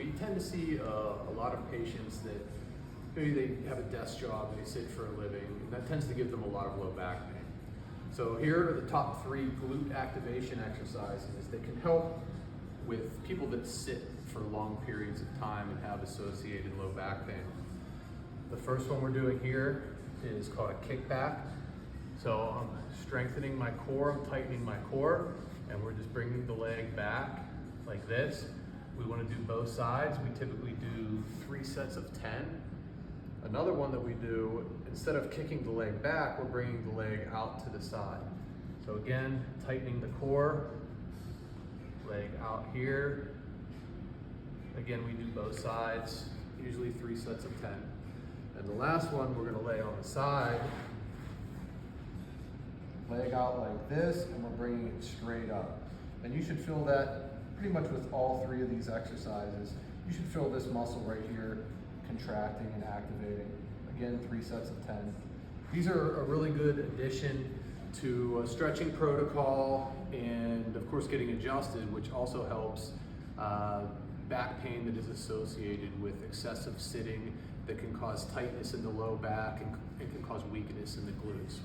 We tend to see a lot of patients that maybe they have a desk job, they sit for a living, and that tends to give them a lot of low back pain. So here are the top 3 glute activation exercises that can help with people that sit for long periods of time and have associated low back pain. The first one we're doing here is called a kickback. So I'm strengthening my core, I'm tightening my core, and we're just bringing the leg back like this. We want to do both sides. We typically do 3 sets of 10. Another one that we do, instead of kicking the leg back, we're bringing the leg out to the side. So again, tightening the core, leg out here. Again, we do both sides, usually 3 sets of 10. And the last one, we're gonna lay on the side, leg out like this, and we're bringing it straight up. And you should feel that pretty much with all 3 of these exercises. You should feel this muscle right here contracting and activating. Again, 3 sets of 10. These are a really good addition to a stretching protocol and of course getting adjusted, which also helps back pain that is associated with excessive sitting that can cause tightness in the low back and can cause weakness in the glutes.